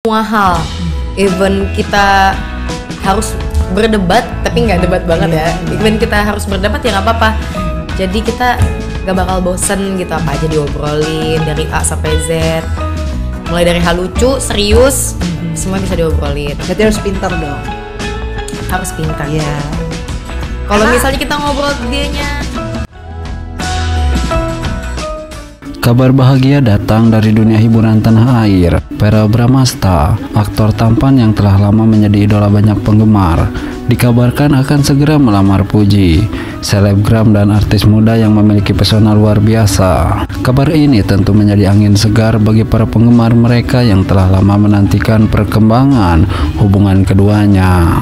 semua hal, even kita harus berdebat tapi nggak debat banget ya, even kita harus berdebat ya nggak apa-apa, jadi kita nggak bakal bosen gitu, apa aja diobrolin dari A sampai Z, mulai dari hal lucu, serius, semua bisa diobrolin. Berarti harus pintar dong. Harus pintar. Iya. Kalau misalnya kita ngobrol dianya. Kabar bahagia datang dari dunia hiburan tanah air. Verrell Bramasta, aktor tampan yang telah lama menjadi idola banyak penggemar, dikabarkan akan segera melamar Puji, selebgram dan artis muda yang memiliki pesona luar biasa. Kabar ini tentu menjadi angin segar bagi para penggemar mereka yang telah lama menantikan perkembangan hubungan keduanya.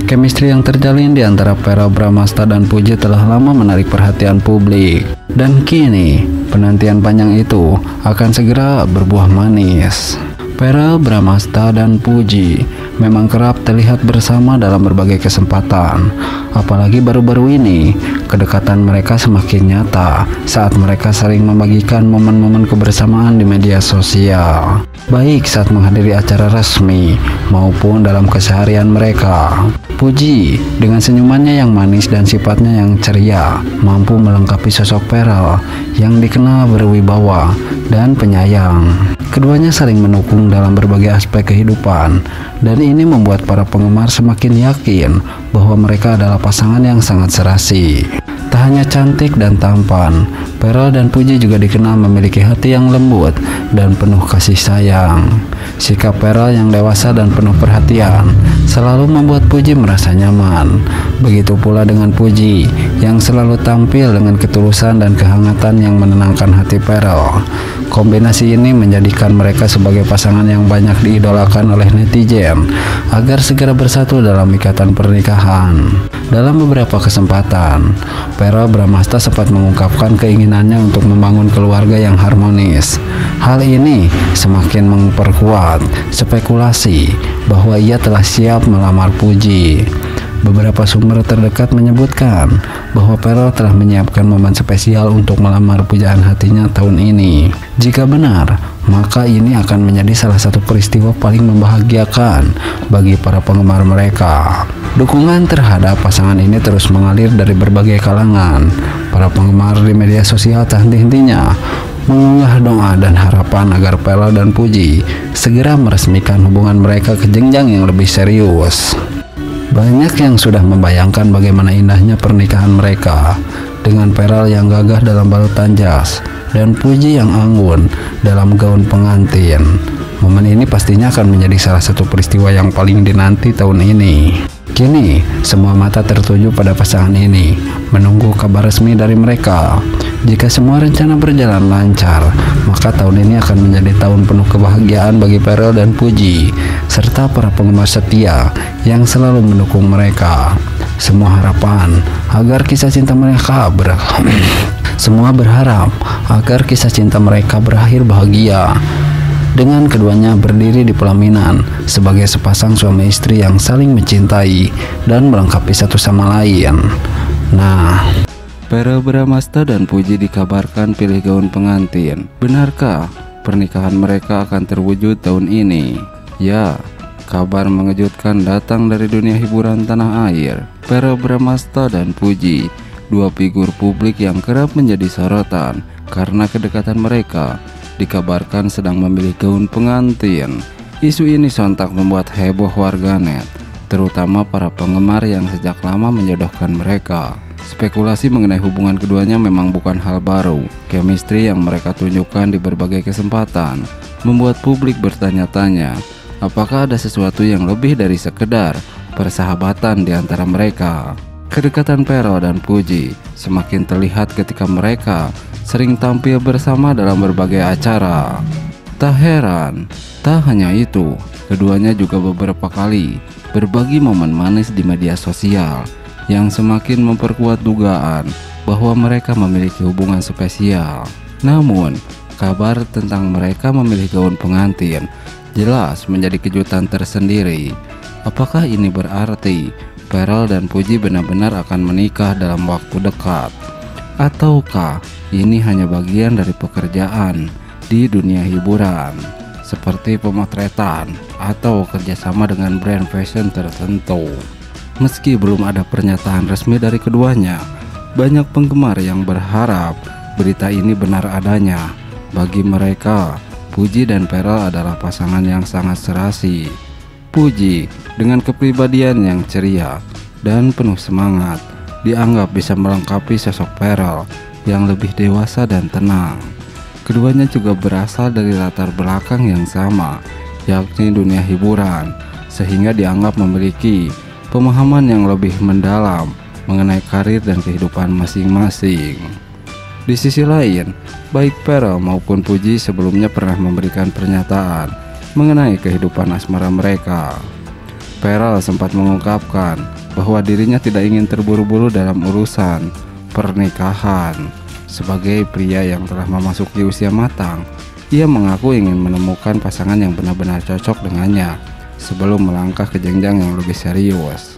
Chemistry yang terjalin di antara Verrell Bramasta dan Puji telah lama menarik perhatian publik. Dan kini, penantian panjang itu akan segera berbuah manis. Verrell Bramasta dan Puji memang kerap terlihat bersama dalam berbagai kesempatan. Apalagi baru-baru ini, kedekatan mereka semakin nyata saat mereka sering membagikan momen-momen kebersamaan di media sosial, baik saat menghadiri acara resmi maupun dalam keseharian mereka. Puji, dengan senyumannya yang manis dan sifatnya yang ceria, mampu melengkapi sosok Verrell yang dikenal berwibawa dan penyayang. Keduanya saling mendukung dalam berbagai aspek kehidupan, dan ini membuat para penggemar semakin yakin bahwa mereka adalah pasangan yang sangat serasi. Tak hanya cantik dan tampan, Verrell dan Puji juga dikenal memiliki hati yang lembut dan penuh kasih sayang. Sikap Verrell yang dewasa dan penuh perhatian selalu membuat Puji merasa nyaman. Begitu pula dengan Puji yang selalu tampil dengan ketulusan dan kehangatan yang menenangkan hati Verrell. Kombinasi ini menjadikan mereka sebagai pasangan yang banyak diidolakan oleh netizen agar segera bersatu dalam ikatan pernikahan. Dalam beberapa kesempatan, Verrell Bramasta sempat mengungkapkan keinginannya untuk membangun keluarga yang harmonis. Hal ini semakin memperkuat spekulasi bahwa ia telah siap melamar Puji. Beberapa sumber terdekat menyebutkan bahwa Verrell telah menyiapkan momen spesial untuk melamar pujaan hatinya tahun ini. Jika benar, maka ini akan menjadi salah satu peristiwa paling membahagiakan bagi para penggemar mereka. Dukungan terhadap pasangan ini terus mengalir dari berbagai kalangan. Para penggemar di media sosial tak henti-hentinya mengunggah doa dan harapan agar Verrell dan Puji segera meresmikan hubungan mereka ke jenjang yang lebih serius. Banyak yang sudah membayangkan bagaimana indahnya pernikahan mereka, dengan Verrell yang gagah dalam balutan jas dan Puji yang anggun dalam gaun pengantin. Momen ini pastinya akan menjadi salah satu peristiwa yang paling dinanti tahun ini. Kini, semua mata tertuju pada pasangan ini, menunggu kabar resmi dari mereka. Jika semua rencana berjalan lancar, maka tahun ini akan menjadi tahun penuh kebahagiaan bagi Verrell dan Puji, serta para penggemar setia yang selalu mendukung mereka. Semua harapan agar kisah cinta mereka Semua berharap agar kisah cinta mereka berakhir bahagia, dengan keduanya berdiri di pelaminan sebagai sepasang suami istri yang saling mencintai dan melengkapi satu sama lain. Nah, Verrell Bramasta dan Puji dikabarkan pilih gaun pengantin. Benarkah pernikahan mereka akan terwujud tahun ini? Ya, kabar mengejutkan datang dari dunia hiburan tanah air. Verrell Bramasta dan Puji, dua figur publik yang kerap menjadi sorotan karena kedekatan mereka, dikabarkan sedang memilih gaun pengantin. Isu ini sontak membuat heboh warganet, terutama para penggemar yang sejak lama menjodohkan mereka. Spekulasi mengenai hubungan keduanya memang bukan hal baru. Chemistry yang mereka tunjukkan di berbagai kesempatan membuat publik bertanya-tanya, apakah ada sesuatu yang lebih dari sekedar persahabatan di antara mereka. Kedekatan Verrell dan Puji semakin terlihat ketika mereka sering tampil bersama dalam berbagai acara. Tak heran, tak hanya itu, keduanya juga beberapa kali berbagi momen manis di media sosial yang semakin memperkuat dugaan bahwa mereka memiliki hubungan spesial. Namun, kabar tentang mereka memilih gaun pengantin jelas menjadi kejutan tersendiri. Apakah ini berarti Verrell dan Puji benar-benar akan menikah dalam waktu dekat? Ataukah ini hanya bagian dari pekerjaan di dunia hiburan? seperti pemotretan atau kerjasama dengan brand fashion tertentu. Meski belum ada pernyataan resmi dari keduanya, banyak penggemar yang berharap berita ini benar adanya. Bagi mereka, Puji dan Pharrell adalah pasangan yang sangat serasi. Puji dengan kepribadian yang ceria dan penuh semangat dianggap bisa melengkapi sosok Pharrell yang lebih dewasa dan tenang. Keduanya juga berasal dari latar belakang yang sama, yakni dunia hiburan, sehingga dianggap memiliki pemahaman yang lebih mendalam mengenai karir dan kehidupan masing-masing. Di sisi lain, baik Pharrell maupun Puji sebelumnya pernah memberikan pernyataan mengenai kehidupan asmara mereka. Pharrell sempat mengungkapkan bahwa dirinya tidak ingin terburu-buru dalam urusan pernikahan. Sebagai pria yang telah memasuki usia matang, ia mengaku ingin menemukan pasangan yang benar-benar cocok dengannya sebelum melangkah ke jenjang yang lebih serius.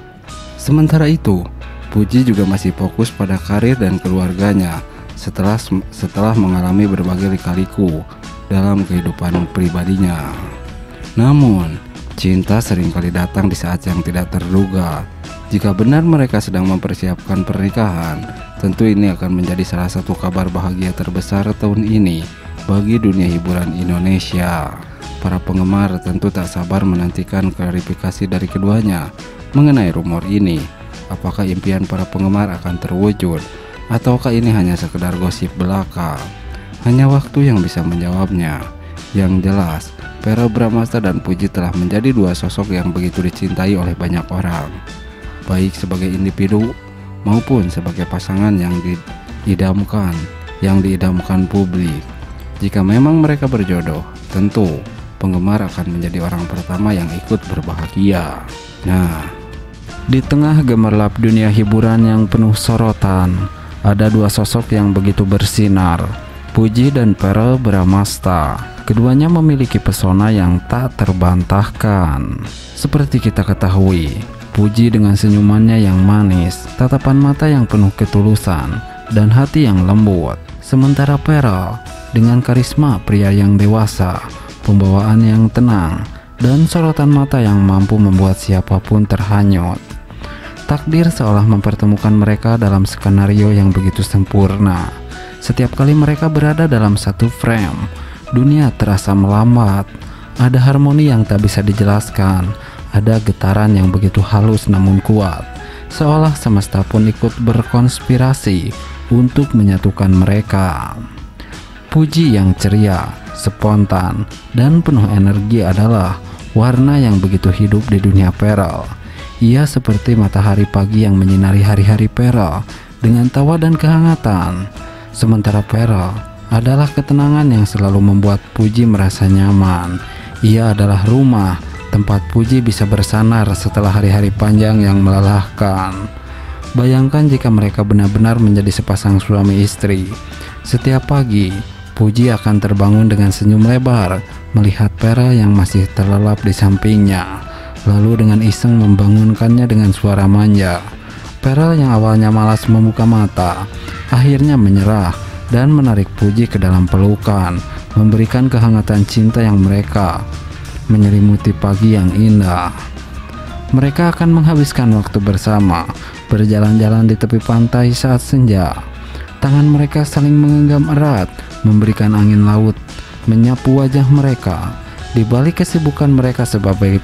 Sementara itu, Puji juga masih fokus pada karir dan keluarganya setelah mengalami berbagai lika-liku dalam kehidupan pribadinya. Namun, cinta seringkali datang di saat yang tidak terduga. Jika benar mereka sedang mempersiapkan pernikahan, tentu ini akan menjadi salah satu kabar bahagia terbesar tahun ini bagi dunia hiburan Indonesia. Para penggemar tentu tak sabar menantikan klarifikasi dari keduanya mengenai rumor ini. Apakah impian para penggemar akan terwujud, ataukah ini hanya sekedar gosip belaka? Hanya waktu yang bisa menjawabnya. Yang jelas, Verrell Bramasta dan Puji telah menjadi dua sosok yang begitu dicintai oleh banyak orang, baik sebagai individu maupun sebagai pasangan yang diidamkan publik. Jika memang mereka berjodoh, tentu penggemar akan menjadi orang pertama yang ikut berbahagia. Nah, di tengah gemerlap dunia hiburan yang penuh sorotan, ada dua sosok yang begitu bersinar, Puji dan Verrell Bramasta. Keduanya memiliki pesona yang tak terbantahkan. Seperti kita ketahui, Puji dengan senyumannya yang manis, tatapan mata yang penuh ketulusan, dan hati yang lembut. Sementara Verrell dengan karisma pria yang dewasa, pembawaan yang tenang, dan sorotan mata yang mampu membuat siapapun terhanyut. Takdir seolah mempertemukan mereka dalam skenario yang begitu sempurna. Setiap kali mereka berada dalam satu frame, dunia terasa melambat. Ada harmoni yang tak bisa dijelaskan, ada getaran yang begitu halus namun kuat, seolah semesta pun ikut berkonspirasi untuk menyatukan mereka. Puji yang ceria, spontan, dan penuh energi adalah warna yang begitu hidup di dunia Verrell. Ia seperti matahari pagi yang menyinari hari-hari Verrell dengan tawa dan kehangatan. Sementara Verrell adalah ketenangan yang selalu membuat Puji merasa nyaman. Ia adalah rumah tempat Puji bisa bersandar setelah hari-hari panjang yang melelahkan. Bayangkan jika mereka benar-benar menjadi sepasang suami istri. Setiap pagi, Puji akan terbangun dengan senyum lebar melihat Verrell yang masih terlelap di sampingnya, lalu dengan iseng membangunkannya dengan suara manja. Verrell yang awalnya malas membuka mata, akhirnya menyerah dan menarik Puji ke dalam pelukan, memberikan kehangatan cinta yang mereka menyelimuti pagi yang indah. Mereka akan menghabiskan waktu bersama, berjalan-jalan di tepi pantai saat senja. Tangan mereka saling menggenggam erat, memberikan angin laut menyapu wajah mereka. Di balik kesibukan mereka sebagai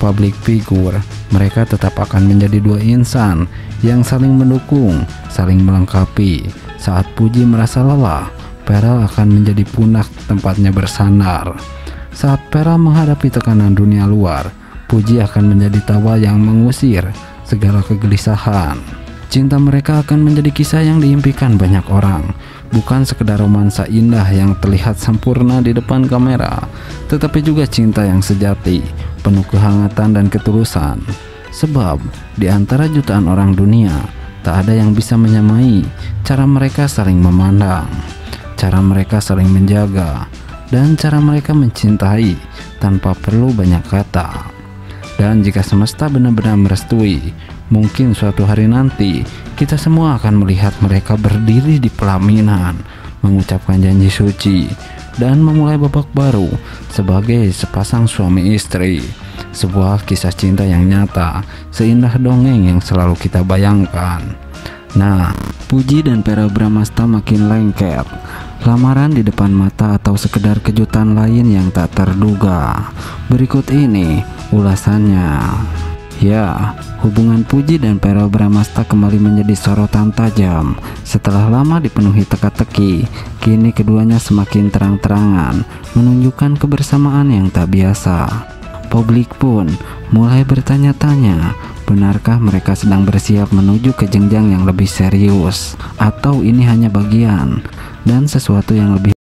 public figure, mereka tetap akan menjadi dua insan yang saling mendukung, saling melengkapi. Saat Puji merasa lelah, Verrell akan menjadi pundak tempatnya bersandar. Saat Verrell menghadapi tekanan dunia luar, Puji akan menjadi tawa yang mengusir segala kegelisahan. Cinta mereka akan menjadi kisah yang diimpikan banyak orang, bukan sekedar romansa indah yang terlihat sempurna di depan kamera, tetapi juga cinta yang sejati, penuh kehangatan dan ketulusan. Sebab di antara jutaan orang dunia, tak ada yang bisa menyamai cara mereka saling memandang, cara mereka saling menjaga, dan cara mereka mencintai tanpa perlu banyak kata. Dan jika semesta benar-benar merestui, mungkin suatu hari nanti kita semua akan melihat mereka berdiri di pelaminan, mengucapkan janji suci, dan memulai babak baru sebagai sepasang suami istri. Sebuah kisah cinta yang nyata, seindah dongeng yang selalu kita bayangkan. Nah, Puji dan Vera Bramasta makin lengket. Lamaran di depan mata atau sekedar kejutan lain yang tak terduga. Berikut ini ulasannya. Ya, hubungan Puji dan Vera Bramasta kembali menjadi sorotan tajam. Setelah lama dipenuhi teka-teki, kini keduanya semakin terang-terangan menunjukkan kebersamaan yang tak biasa. Publik pun mulai bertanya-tanya, benarkah mereka sedang bersiap menuju ke jenjang yang lebih serius, atau ini hanya bagian dan sesuatu yang lebih